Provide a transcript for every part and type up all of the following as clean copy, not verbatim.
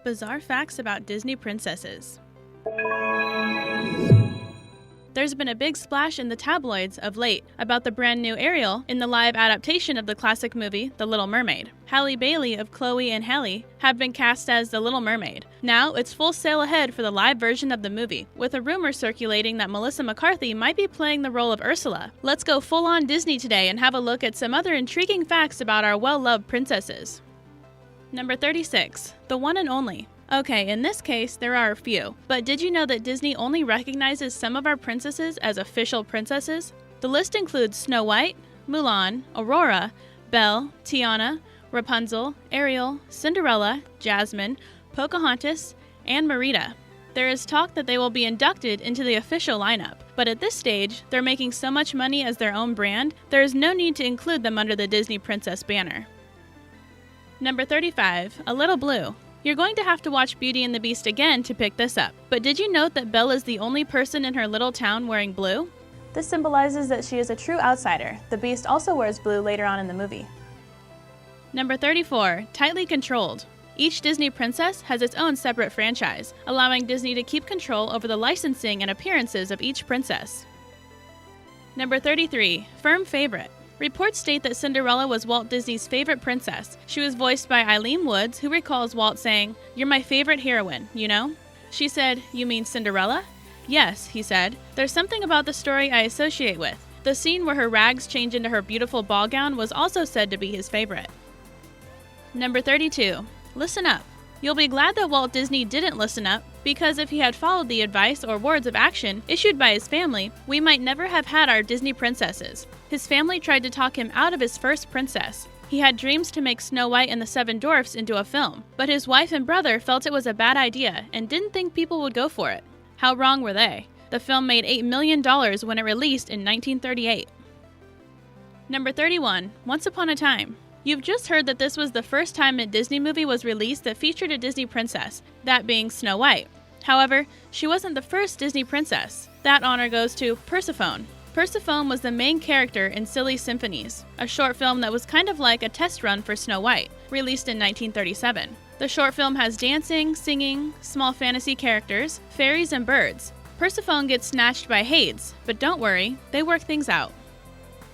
Bizarre facts about Disney princesses. There's been a big splash in the tabloids of late about the brand new Ariel in the live adaptation of the classic movie, The Little Mermaid. Halle Bailey of Chloe and Halle have been cast as the Little Mermaid. Now, it's full sail ahead for the live version of the movie, with a rumor circulating that Melissa McCarthy might be playing the role of Ursula. Let's go full-on Disney today and have a look at some other intriguing facts about our well-loved princesses. Number 36. The one and only. Okay, in this case, there are a few, but did you know that Disney only recognizes some of our princesses as official princesses? The list includes Snow White, Mulan, Aurora, Belle, Tiana, Rapunzel, Ariel, Cinderella, Jasmine, Pocahontas, and Marita. There is talk that they will be inducted into the official lineup, but at this stage, they're making so much money as their own brand, there is no need to include them under the Disney Princess banner. Number 35. A Little Blue. You're going to have to watch Beauty and the Beast again to pick this up, but did you note that Belle is the only person in her little town wearing blue? This symbolizes that she is a true outsider. The Beast also wears blue later on in the movie. Number 34. Tightly controlled. Each Disney princess has its own separate franchise, allowing Disney to keep control over the licensing and appearances of each princess. Number 33. Firm favorite. Reports state that Cinderella was Walt Disney's favorite princess. She was voiced by Eileen Woods, who recalls Walt saying, "You're my favorite heroine, you know?" She said, "You mean Cinderella?" "Yes," he said. "There's something about the story I associate with." The scene where her rags change into her beautiful ball gown was also said to be his favorite. Number 32. Listen up. You'll be glad that Walt Disney didn't listen up, because if he had followed the advice or words of action issued by his family, we might never have had our Disney princesses. His family tried to talk him out of his first princess. He had dreams to make Snow White and the Seven Dwarfs into a film, but his wife and brother felt it was a bad idea and didn't think people would go for it. How wrong were they? The film made $8 million when it released in 1938. Number 31. Once Upon a Time. You've just heard that this was the first time a Disney movie was released that featured a Disney princess, that being Snow White. However, she wasn't the first Disney princess. That honor goes to Persephone. Persephone was the main character in Silly Symphonies, a short film that was kind of like a test run for Snow White, released in 1937. The short film has dancing, singing, small fantasy characters, fairies, and birds. Persephone gets snatched by Hades, but don't worry, they work things out.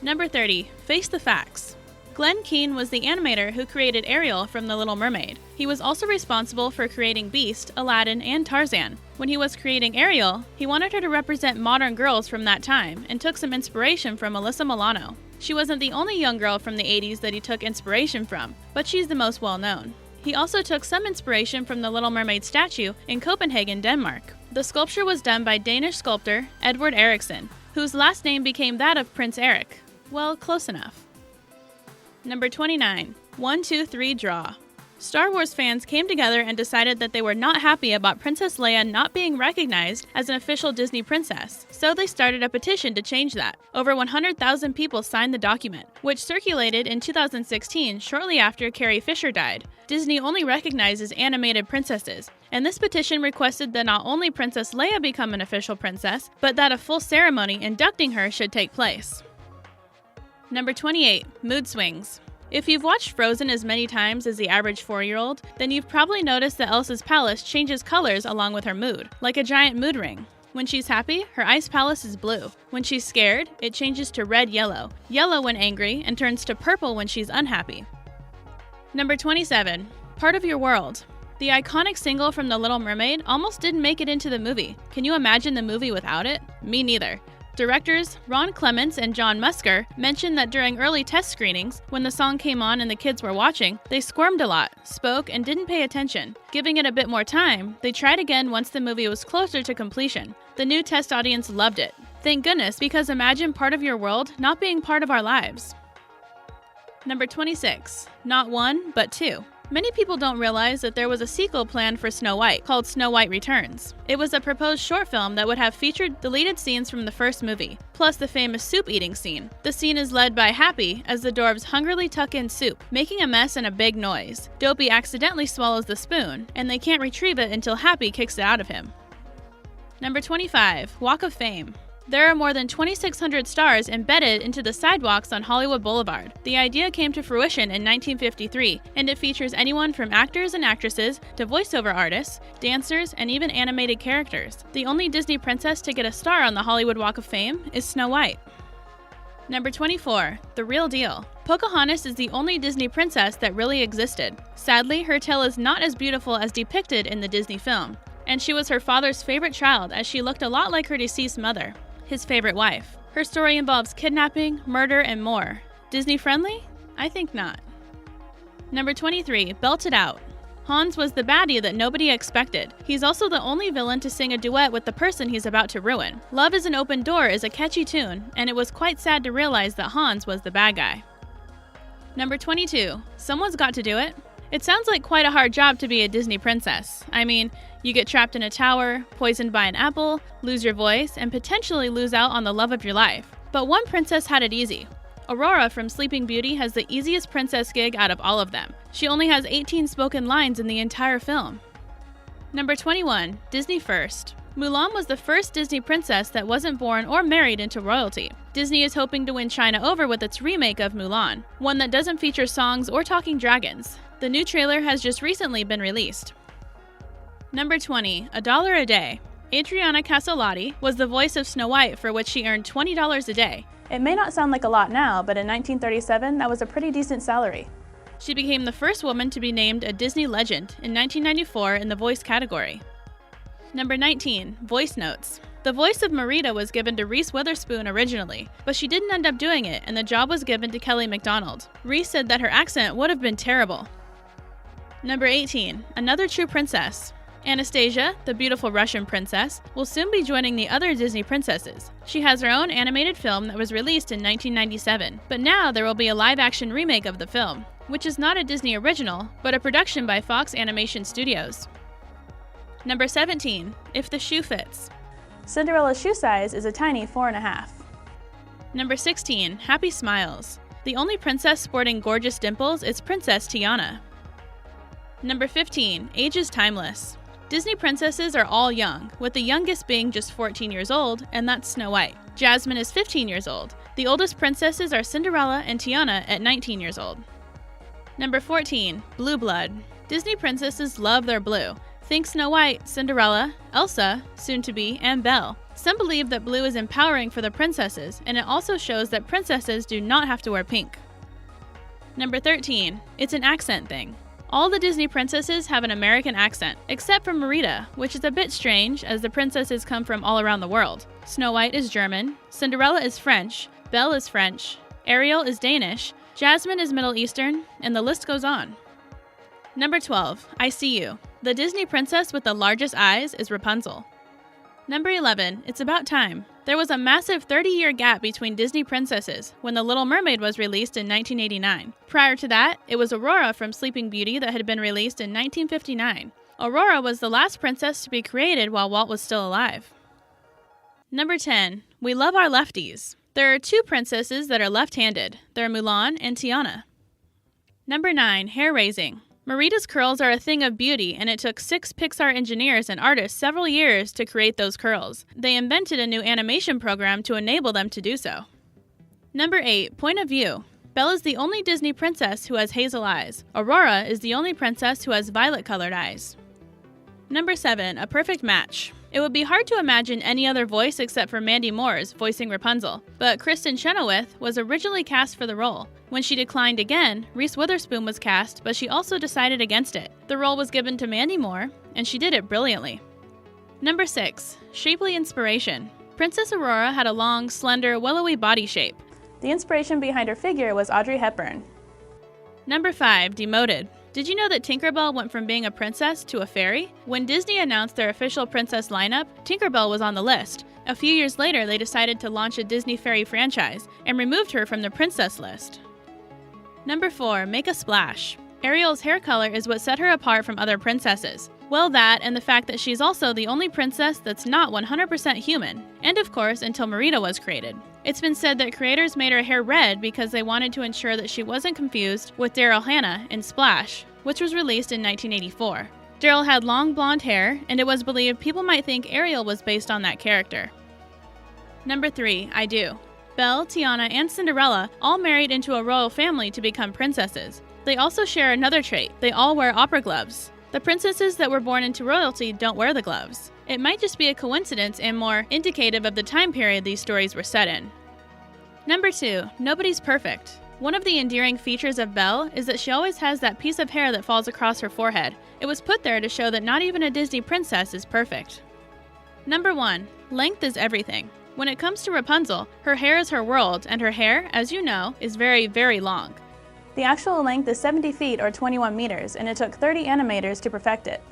Number 30. Face the facts. Glenn Keane was the animator who created Ariel from The Little Mermaid. He was also responsible for creating Beast, Aladdin, and Tarzan. When he was creating Ariel, he wanted her to represent modern girls from that time and took some inspiration from Alyssa Milano. She wasn't the only young girl from the 80s that he took inspiration from, but she's the most well-known. He also took some inspiration from the Little Mermaid statue in Copenhagen, Denmark. The sculpture was done by Danish sculptor Edward Eriksson, whose last name became that of Prince Eric. Well, close enough. Number 29. 1, 2, 3, draw. Star Wars fans came together and decided that they were not happy about Princess Leia not being recognized as an official Disney princess, so they started a petition to change that. Over 100,000 people signed the document, which circulated in 2016 shortly after Carrie Fisher died. Disney only recognizes animated princesses, and this petition requested that not only Princess Leia become an official princess, but that a full ceremony inducting her should take place. Number 28. Mood swings. If you've watched Frozen as many times as the average 4-year-old, then you've probably noticed that Elsa's palace changes colors along with her mood, like a giant mood ring. When she's happy, her ice palace is blue. When she's scared, it changes to red-yellow, yellow when angry, and turns to purple when she's unhappy. Number 27. Part of Your World. The iconic single from The Little Mermaid almost didn't make it into the movie. Can you imagine the movie without it? Me neither. Directors Ron Clements and John Musker mentioned that during early test screenings, when the song came on and the kids were watching, they squirmed a lot, spoke, and didn't pay attention. Giving it a bit more time, they tried again once the movie was closer to completion. The new test audience loved it. Thank goodness, because imagine Part of Your World not being part of our lives. Number 26. Not one, but two. Many people don't realize that there was a sequel planned for Snow White, called Snow White Returns. It was a proposed short film that would have featured deleted scenes from the first movie, plus the famous soup-eating scene. The scene is led by Happy as the dwarves hungrily tuck in soup, making a mess and a big noise. Dopey accidentally swallows the spoon, and they can't retrieve it until Happy kicks it out of him. Number 25. Walk of Fame. There are more than 2,600 stars embedded into the sidewalks on Hollywood Boulevard. The idea came to fruition in 1953, and it features anyone from actors and actresses to voiceover artists, dancers, and even animated characters. The only Disney princess to get a star on the Hollywood Walk of Fame is Snow White. Number 24. The Real Deal. Pocahontas is the only Disney princess that really existed. Sadly, her tale is not as beautiful as depicted in the Disney film, and she was her father's favorite child as she looked a lot like her deceased mother, his favorite wife. Her story involves kidnapping, murder, and more. Disney friendly? I think not. Number 23. Belt It Out. Hans was the baddie that nobody expected. He's also the only villain to sing a duet with the person he's about to ruin. Love is an Open Door is a catchy tune, and it was quite sad to realize that Hans was the bad guy. Number 22. Someone's Got to Do It. It sounds like quite a hard job to be a Disney princess. I mean, you get trapped in a tower, poisoned by an apple, lose your voice, and potentially lose out on the love of your life. But one princess had it easy. Aurora from Sleeping Beauty has the easiest princess gig out of all of them. She only has 18 spoken lines in the entire film. Number 21. Disney First. Mulan was the first Disney princess that wasn't born or married into royalty. Disney is hoping to win China over with its remake of Mulan, one that doesn't feature songs or talking dragons. The new trailer has just recently been released. Number 20. $1 a Day. Adriana Caselotti was the voice of Snow White, for which she earned $20 a day. It may not sound like a lot now, but in 1937, that was a pretty decent salary. She became the first woman to be named a Disney legend in 1994 in the voice category. Number 19. Voice Notes. The voice of Marita was given to Reese Witherspoon originally, but she didn't end up doing it, and the job was given to Kelly MacDonald. Reese said that her accent would have been terrible. Number 18. Another True Princess. Anastasia, the beautiful Russian princess, will soon be joining the other Disney princesses. She has her own animated film that was released in 1997, but now there will be a live-action remake of the film, which is not a Disney original, but a production by Fox Animation Studios. Number 17. If the Shoe Fits. Cinderella's shoe size is a tiny 4.5. Number 16. Happy Smiles. The only princess sporting gorgeous dimples is Princess Tiana. Number 15. Age is Timeless. Disney princesses are all young, with the youngest being just 14 years old, and that's Snow White. Jasmine is 15 years old. The oldest princesses are Cinderella and Tiana at 19 years old. Number 14. Blueblood. Disney princesses love their blue. Think Snow White, Cinderella, Elsa, soon-to-be, and Belle. Some believe that blue is empowering for the princesses, and it also shows that princesses do not have to wear pink. Number 13. It's an accent thing. All the Disney princesses have an American accent, except for Marita, which is a bit strange as the princesses come from all around the world. Snow White is German, Cinderella is French, Belle is French, Ariel is Danish, Jasmine is Middle Eastern, and the list goes on. Number 12. I See You. The Disney princess with the largest eyes is Rapunzel. Number 11. It's About Time. There was a massive 30-year gap between Disney princesses when The Little Mermaid was released in 1989. Prior to that, it was Aurora from Sleeping Beauty that had been released in 1959. Aurora was the last princess to be created while Walt was still alive. Number 10. We love our Leftys. There are two princesses that are left-handed. They're Mulan and Tiana. Number 9. Hair raising. Marita's curls are a thing of beauty, and it took 6 Pixar engineers and artists several years to create those curls. They invented a new animation program to enable them to do so. Number 8. Point of view. Belle is the only Disney princess who has hazel eyes. Aurora is the only princess who has violet-colored eyes. Number 7. A perfect match. It would be hard to imagine any other voice except for Mandy Moore's voicing Rapunzel, but Kristin Chenoweth was originally cast for the role. When she declined again, Reese Witherspoon was cast, but she also decided against it. The role was given to Mandy Moore, and she did it brilliantly. Number 6. Shapely inspiration. Princess Aurora had a long, slender, willowy body shape. The inspiration behind her figure was Audrey Hepburn. Number 5. Demoted. Did you know that Tinkerbell went from being a princess to a fairy? When Disney announced their official princess lineup, Tinkerbell was on the list. A few years later, they decided to launch a Disney fairy franchise and removed her from the princess list. Number 4. Make a splash. Ariel's hair color is what set her apart from other princesses. Well, that and the fact that she's also the only princess that's not 100% human. And of course, until Marita was created. It's been said that creators made her hair red because they wanted to ensure that she wasn't confused with Daryl Hannah in Splash, which was released in 1984. Daryl had long blonde hair, and it was believed people might think Ariel was based on that character. Number 3, I do. Belle, Tiana, and Cinderella all married into a royal family to become princesses. They also share another trait. They all wear opera gloves. The princesses that were born into royalty don't wear the gloves. It might just be a coincidence and more indicative of the time period these stories were set in. Number 2, nobody's perfect. One of the endearing features of Belle is that she always has that piece of hair that falls across her forehead. It was put there to show that not even a Disney princess is perfect. Number 1, length is everything. When it comes to Rapunzel, her hair is her world, and her hair, as you know, is very, very long. The actual length is 70 feet or 21 meters, and it took 30 animators to perfect it.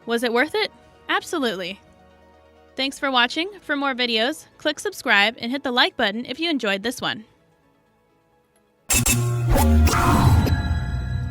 Was it worth it? Absolutely. Thanks for watching. For more videos, click subscribe and hit the like button if you enjoyed this one.